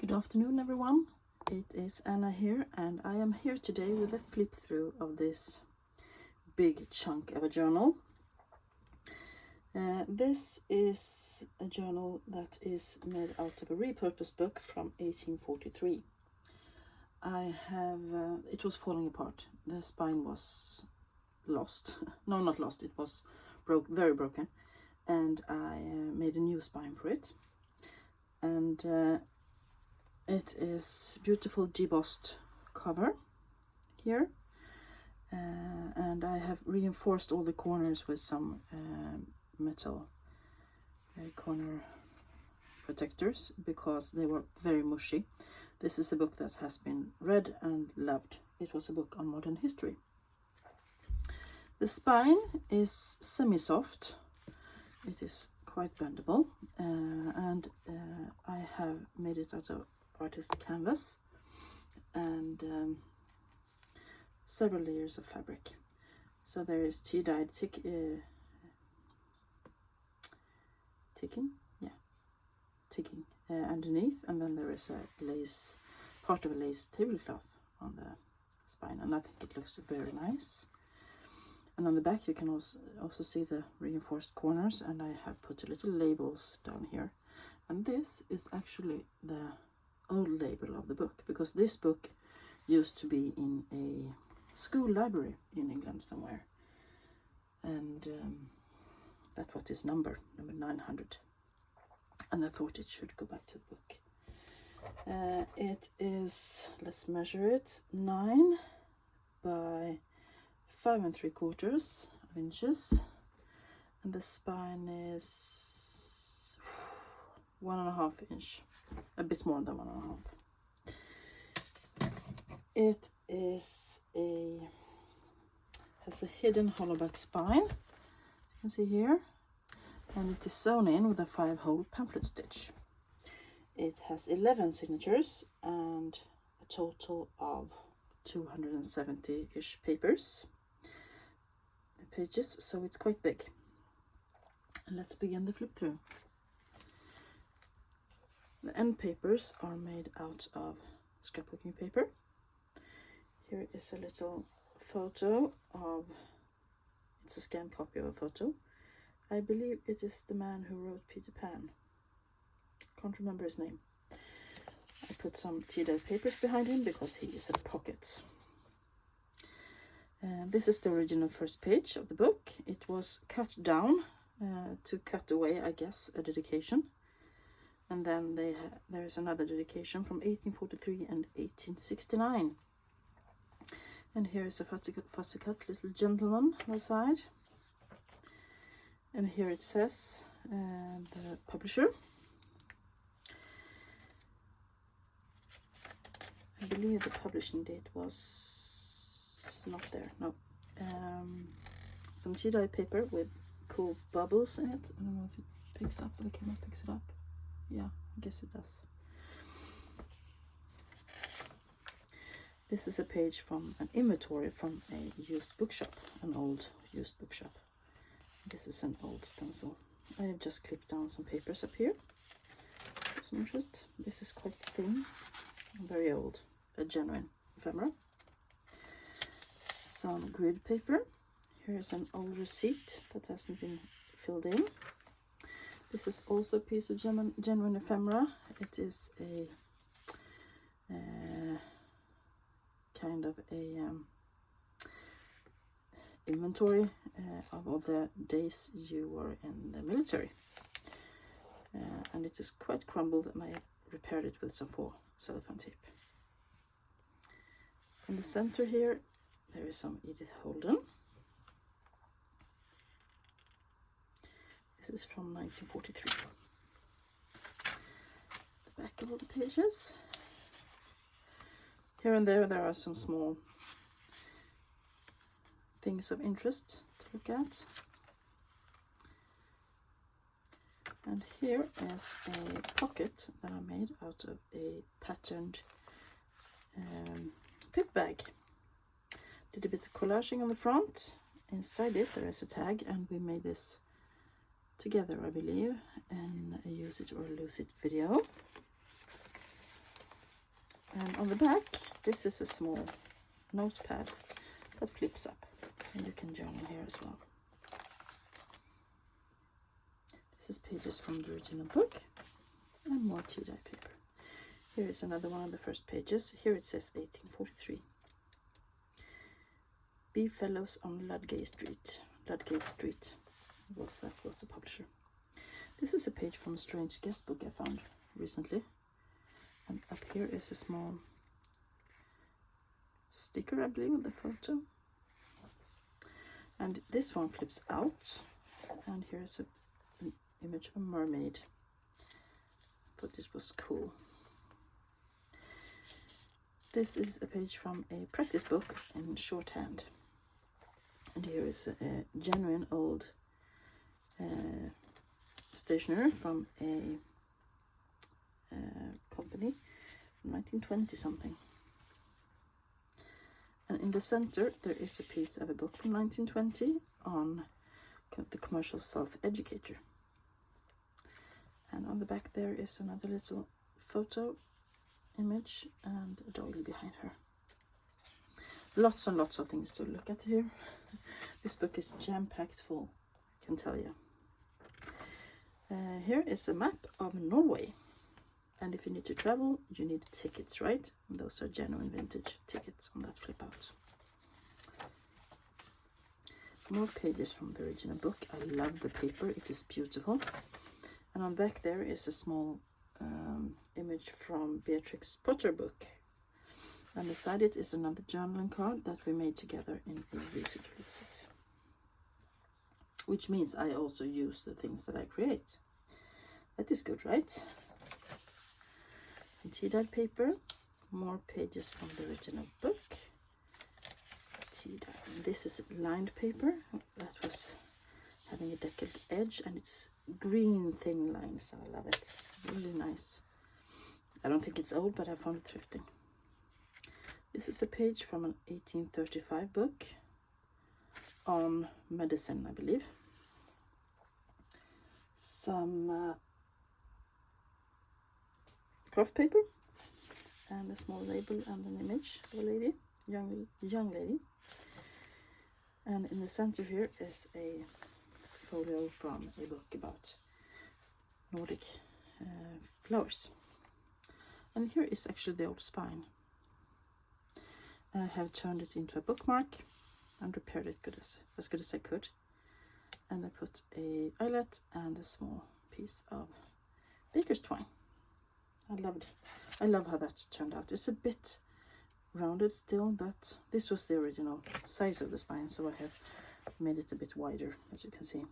Good afternoon, everyone. It is Anna here, and I am here today with a flip through of this big chunk of a journal. This is a journal that is made out of a repurposed book from 1843. It was falling apart. The spine was lost. No, not lost. It was very broken, and I made a new spine for it. And it is beautiful debossed cover here, and I have reinforced all the corners with some metal corner protectors because they were very mushy. This is a book that has been read and loved. It was a book on modern history. The spine is semi-soft. It is quite bendable, and I have made it out of artist canvas and several layers of fabric. So there is tea-dyed ticking underneath, and then there is part of a lace tablecloth on the spine, and I think it looks very nice. And on the back you can also see the reinforced corners, and I have put little labels down here. And this is actually the old label of the book, because this book used to be in a school library in England somewhere, and that was its number 900, and I thought it should go back to the book. It is, let's measure it, 9 by 5 3/4 inches, and the spine is 1.5 inch, a bit more than 1.5. It has a hidden hollow back spine, you can see here, and it is sewn in with a 5-hole pamphlet stitch. It has 11 signatures and a total of 270-ish pages, so it's quite big. And let's begin the flip through. The end papers are made out of scrapbooking paper. Here is a little photo of, it's a scanned copy of a photo. I believe it is the man who wrote Peter Pan. Can't remember his name. I put some tea-dyed papers behind him because he is a pocket. This is the original first page of the book. It was cut down to cut away, I guess, a dedication. And then there is another dedication from 1843 and 1869. And here is a fussy cut little gentleman on the side. And here it says the publisher. I believe the publishing date was not there, no. Some tea-dyed paper with cool bubbles in it. I don't know if it picks up, the camera picks it up. Yeah, I guess it does. This is a page from an inventory from a used bookshop, an old used bookshop. This is an old stencil. I have just clipped down some papers up here for some interest. This is quite thin, very old, a genuine ephemera. Some grid paper. Here is an old receipt that hasn't been filled in. This is also a piece of genuine ephemera. It is a kind of a inventory of all the days you were in the military. And it is quite crumbled, and I repaired it with some cellophane tape. In the center here, there is some Edith Holden. This is from 1943. The back of all the pages. Here and there are some small things of interest to look at. And here is a pocket that I made out of a patterned pip bag. Did a bit of collaging on the front. Inside it there is a tag, and we made this together, I believe, in a use it or lose it video. And on the back, this is a small notepad that flips up, and you can journal here as well. This is pages from the original book and more tea-dye paper. Here is another one of the first pages. Here it says 1843. Be fellows on Ludgate Street. Ludgate Street was the publisher. This is a page from a strange guest book I found recently. And up here is a small sticker, I believe, with the photo. And this one flips out. And here is an image of a mermaid. I thought this was cool. This is a page from a practice book in shorthand. And here is a genuine old stationer from a company from 1920 something. And in the center there is a piece of a book from 1920 on the commercial self-educator. And on the back there is another little photo image and a dog behind her. Lots and lots of things to look at here. This book is jam-packed full, I can tell you. Here is a map of Norway. And if you need to travel, you need tickets, right? And those are genuine vintage tickets on that flip out. More pages from the original book. I love the paper, it is beautiful. And on back there is a small image from Beatrix Potter book. And beside it is another journaling card that we made together in a Use It or Lose It. Which means I also use the things that I create. That is good, right? Some tea-dyed paper. More pages from the original book. Tea-dyed. This is lined paper that was having a deckled edge, and it's green thin lines. I love it. Really nice. I don't think it's old, but I found it thrifting. This is a page from an 1835 book on medicine, I believe. Some craft paper and a small label and an image of a lady, young lady. And in the center here is a folio from a book about Nordic flowers. And here is actually the old spine. I have turned it into a bookmark and repaired it as good as I could. And I put a eyelet and a small piece of baker's twine. I love how that turned out. It's a bit rounded still, but this was the original size of the spine, so I have made it a bit wider, as you can see,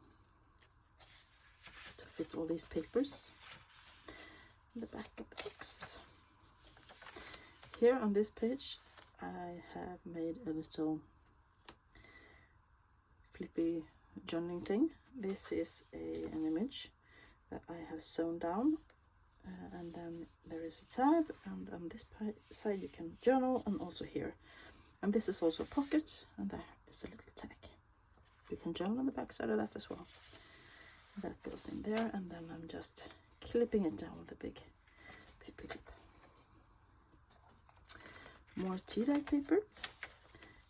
to fit all these papers in the back of the box. Here on this page I have made a little flippy journaling thing. This is an image that I have sewn down, and then there is a tab, and on this side you can journal, and also here. And this is also a pocket, and there is a little tag. You can journal on the back side of that as well. That goes in there, and then I'm just clipping it down with a big paper clip. More tea-dye paper.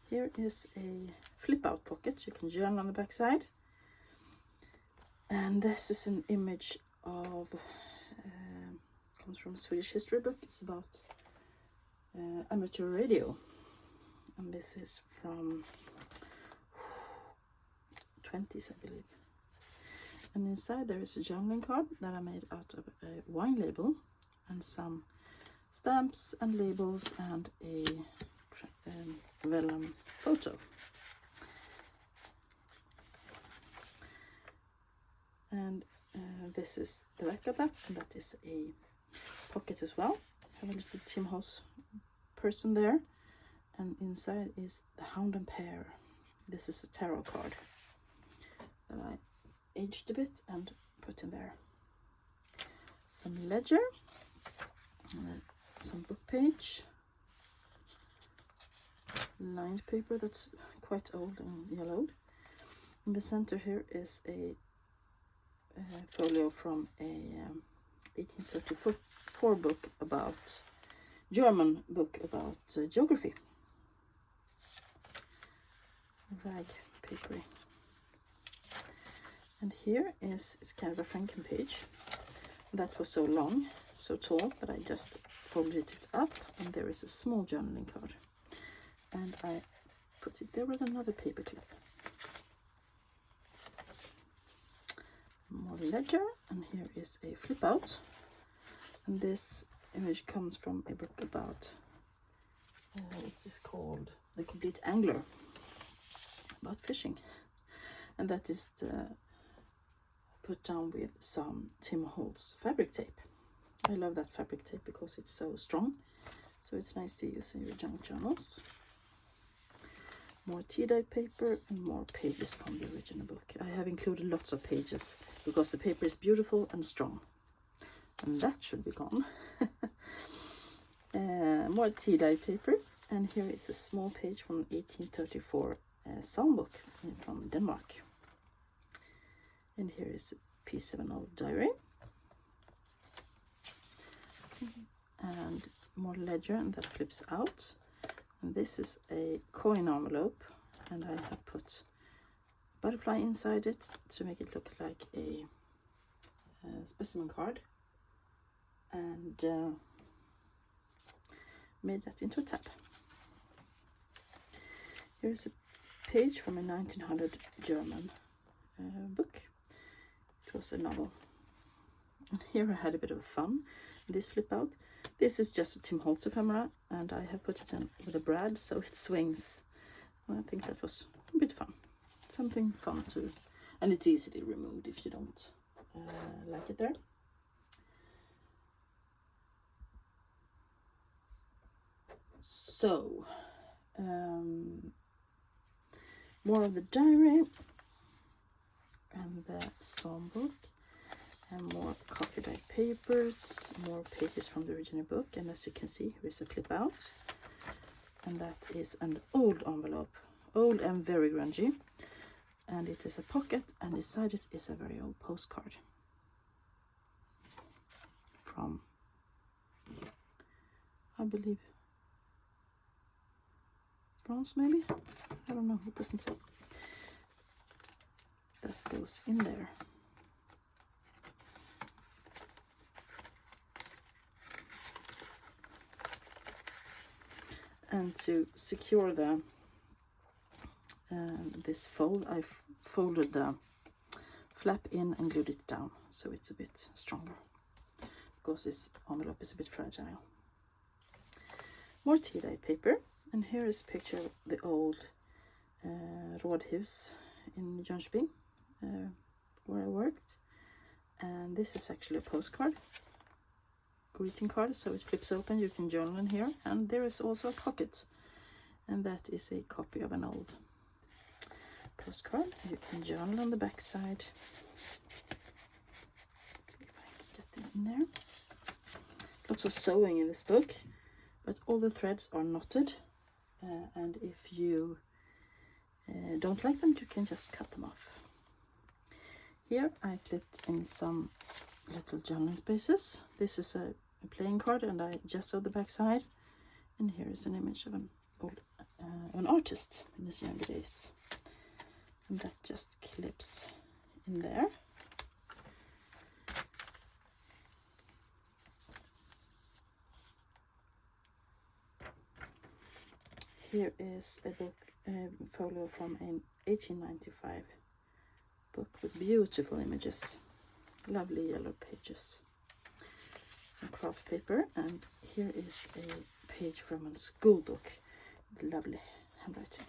Here is a flip-out pocket. You can journal on the back side. And this is an image of, comes from a Swedish history book. It's about amateur radio. And this is from 20s, I believe. And inside there is a journaling card that I made out of a wine label and some stamps and labels and a vellum photo. And this is the back of that, and that is a pocket as well. I have a little Tim Hoss person there, and inside is the Hound and Pear. This is a tarot card that I aged a bit and put in there. Some ledger, some book page, lined paper that's quite old and yellowed. In the center here is a folio from a 1834 book about German book about geography. Rag papery. And here is kind of a Franken page. That was so long, so tall, that I just folded it up, and there is a small journaling card. And I put it there with another paper clip. More ledger, and here is a flip out. And this image comes from a book about, it is called The Complete Angler, about fishing. And that is put down with some Tim Holtz fabric tape. I love that fabric tape because it's so strong, so it's nice to use in your junk journals. More tea-dyed paper and more pages from the original book. I have included lots of pages because the paper is beautiful and strong. And that should be gone. More tea-dyed paper, and here is a small page from 1834 psalm book from Denmark. And here is a piece of an old diary. And more ledger, and that flips out. And this is a coin envelope, and I have put a butterfly inside it to make it look like a specimen card. And made that into a tab. Here's a page from a 1900 German book. It was a novel. And here I had a bit of fun. This flip out. This is just a Tim Holtz ephemera, and I have put it in with a brad so it swings. And I think that was a bit fun. Something fun too. And it's easily removed if you don't like it there. So, more of the diary and the songbook, and more coffee dyed papers, more pages from the original book. And as you can see, here is a flip out, and that is an old envelope, old and very grungy, and it is a pocket, and inside it is a very old postcard from, I believe, France, maybe? I don't know, it doesn't say. That goes in there. And to secure the this fold, I folded the flap in and glued it down so it's a bit stronger, because this envelope is a bit fragile. More tea-dye paper. And here is a picture of the old Rådhus in Jönköping, where I worked. And this is actually a postcard, greeting card, so it flips open, you can journal in here. And there is also a pocket, and that is a copy of an old postcard. You can journal on the back side. Let's see if I can get them in there. Lots of sewing in this book, but all the threads are knotted. And if you don't like them, you can just cut them off. Here I clipped in some little journaling spaces. This is a playing card, and I just sewed the back side. And here is an image of an artist in his younger days. And that just clips in there. Here is a book folio from an 1895 book with beautiful images, lovely yellow pages, some craft paper, and here is a page from a school book with lovely handwriting.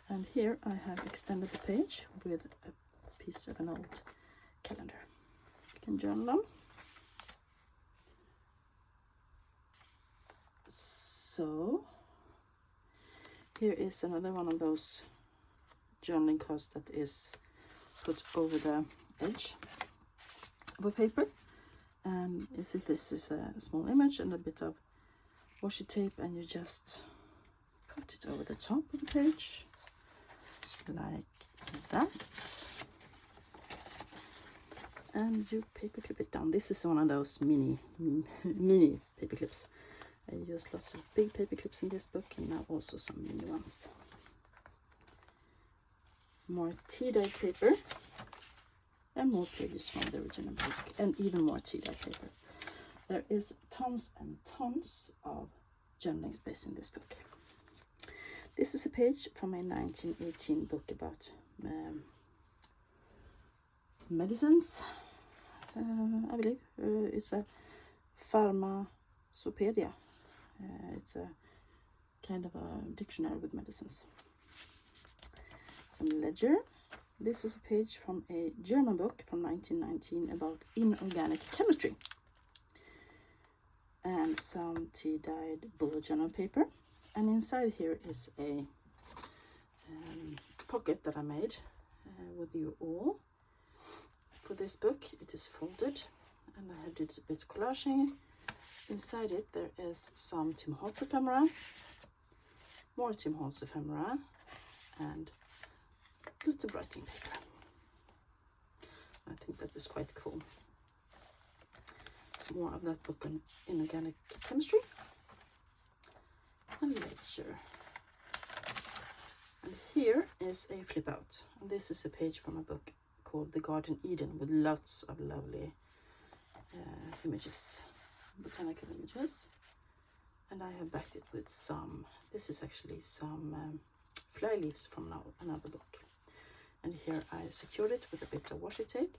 And here I have extended the page with a piece of an old calendar. You can journal on. So here is another one of those journaling cards that is put over the edge of a paper, and this is a small image and a bit of washi tape, and you just put it over the top of the page like that. and you paper clip it down. This is one of those mini paper clips. I used lots of big paper clips in this book, and now also some mini ones. More tea-dyed paper, and more pages from the original book, and even more tea-dyed paper. There is tons and tons of journaling space in this book. This is a page from a 1918 book about medicines, I believe. It's a pharmacopedia. It's a kind of a dictionary with medicines. Some ledger. This is a page from a German book from 1919 about inorganic chemistry. And some tea-dyed bullet journal paper. And inside here is a pocket that I made with you all. For this book, it is folded, and I have did a bit of collaging. Inside it there is some Tim Holtz ephemera, more Tim Holtz ephemera, and a bit of writing paper. I think that is quite cool. More of that book on inorganic chemistry. And ledger. And here is a flip out. And this is a page from a book called The Garden Eden with lots of lovely images, botanical images. And I have backed it with some, this is actually some fly leaves from another book. And here I secured it with a bit of washi tape.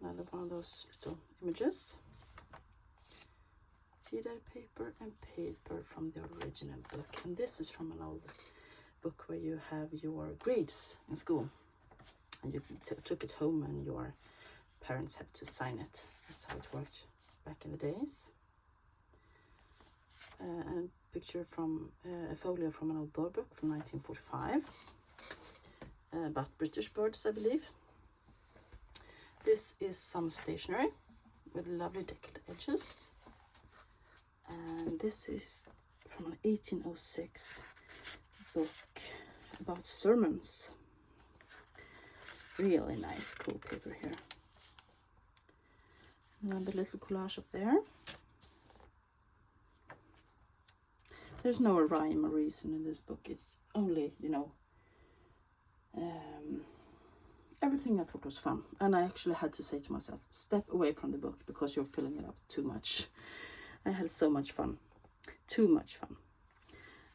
Another one of those little images. Tea-dyed paper and paper from the original book. And this is from an old book where you have your grades in school. And you took it home and your parents had to sign it. That's how it worked back in the days. And picture from a folio from an old bird book from 1945. About British birds, I believe. This is some stationery with lovely deckled edges. And this is from an 1806 book about sermons. Really nice, cool paper here. Another little collage up there. There's no rhyme or reason in this book. It's only, you know, everything I thought was fun. And I actually had to say to myself, step away from the book because you're filling it up too much. I had so much fun. Too much fun.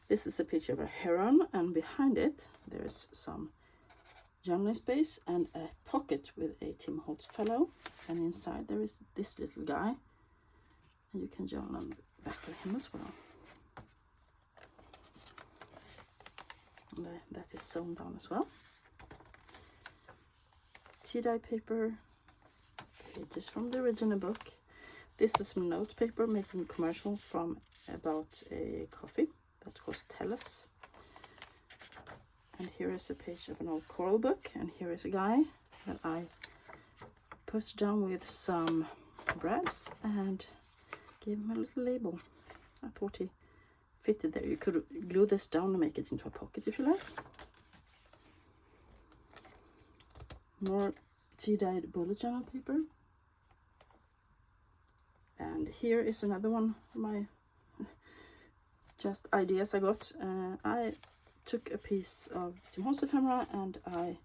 This is a picture of a heron, and behind it there is some journaling space and a pocket with a Tim Holtz fellow. And inside there is this little guy. And you can journal on the back of him as well. And that is sewn down as well. Tea-dye paper, pages from the original book. This is some note paper making a commercial from about a coffee that was Tellus. And here is a page of an old choral book, and here is a guy that I put down with some brads and gave him a little label. I thought he fitted there. You could glue this down and make it into a pocket if you like. More tea-dyed bullet journal paper. And here is another one of my just ideas I got. I took a piece of Tim Holtz ephemera and I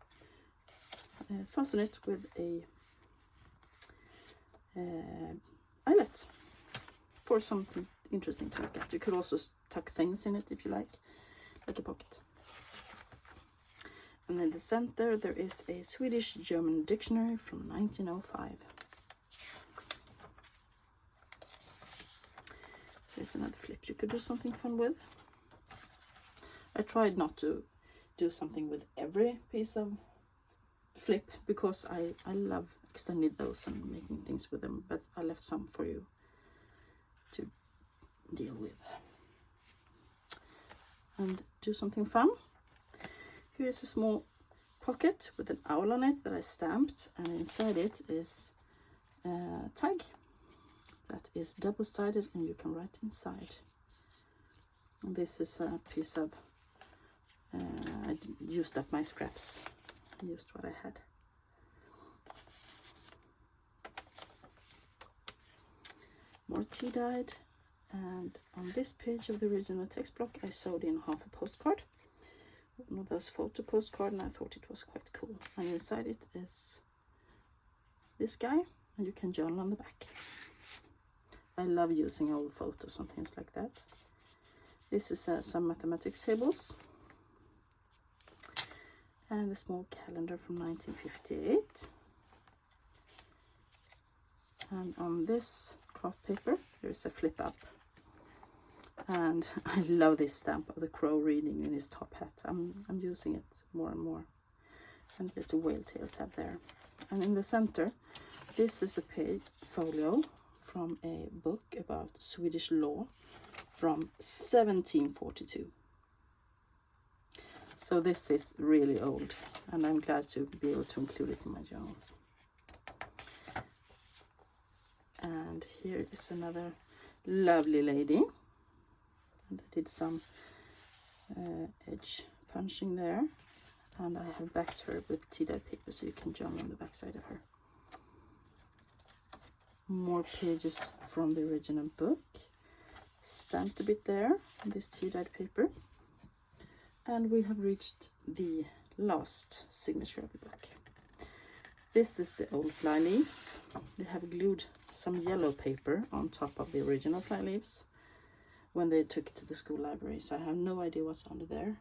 fastened it with a eyelet for something interesting to look at. You could also tuck things in it if you like a pocket. And in the center there is a Swedish-German dictionary from 1905. Here's another flip you could do something fun with. I tried not to do something with every piece of flip because I love extending those and making things with them, but I left some for you to deal with. And do something fun. Here is a small pocket with an owl on it that I stamped, and inside it is a tag that is double-sided and you can write inside. And this is a piece of I used up my scraps. I used what I had. More tea dyed, and on this page of the original text block I sewed in half a postcard, one of those photo postcards, and I thought it was quite cool. And inside it is this guy, and you can journal on the back. I love using old photos and things like that. This is some mathematics tables, and a small calendar from 1958. And on this craft paper there's a flip up, and I love this stamp of the crow reading in his top hat. I'm using it more and more. And a little whale tail tab there. And in the center, this is a page folio from a book about Swedish law from 1742. So this is really old, and I'm glad to be able to include it in my journals. And here is another lovely lady, and I did some edge punching there, and I have backed her with tea dye paper so you can journal on the back side of her. More pages from the original book, stamped a bit there on this tea dyed paper, and we have reached the last signature of the book. This is the old fly leaves. They have glued some yellow paper on top of the original fly leaves when they took it to the school library, so I have no idea what's under there.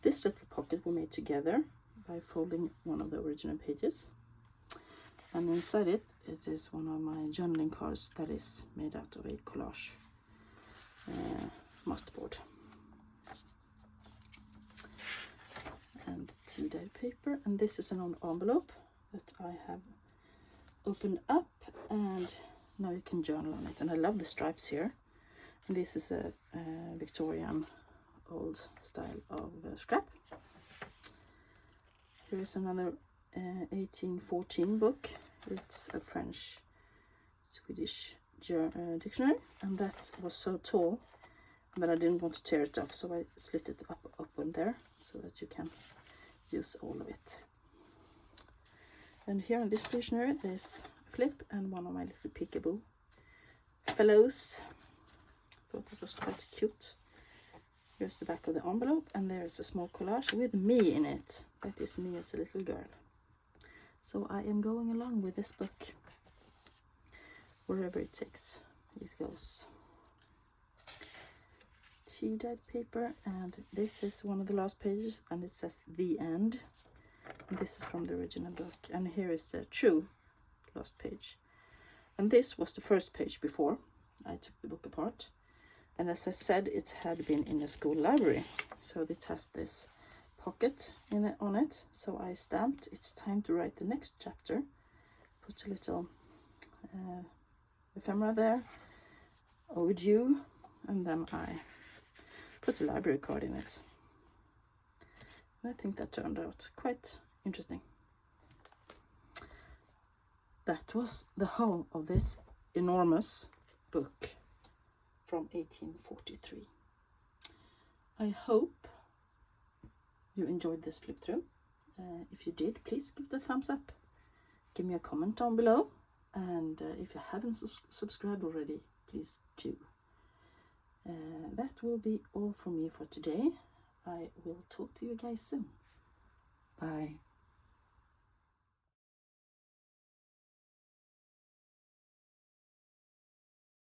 This little pocket we made together by folding one of the original pages, and inside it is one of my journaling cards that is made out of a collage masterboard. And tea dyed paper, and this is an old envelope that I have opened up, and now you can journal on it. And I love the stripes here. And this is a Victorian old style of scrap. Here is another 1814 book. It's a French Swedish dictionary, and that was so tall but I didn't want to tear it off, so I slit it up open there so that you can use all of it. And here in this stationery there's a flip and one of my little peekaboo fellows. Thought it was quite cute. Here's the back of the envelope, and there's a small collage with me in it. That is me as a little girl. So I am going along with this book wherever it takes it goes. Tea dyed paper, and this is one of the last pages, and it says "The End." And this is from the original book, and here is the true last page. And this was the first page before I took the book apart. And as I said, it had been in a school library, so it has this pocket on it. So I stamped "It's time to write the next chapter." Put a little ephemera there, overdue, and then I put a library card in it. And I think that turned out quite interesting. That was the whole of this enormous book from 1843. I hope you enjoyed this flip through. If you did, please give it a thumbs up. Give me a comment down below. And if you haven't subscribed already, please do. That will be all from me for today. I will talk to you guys soon.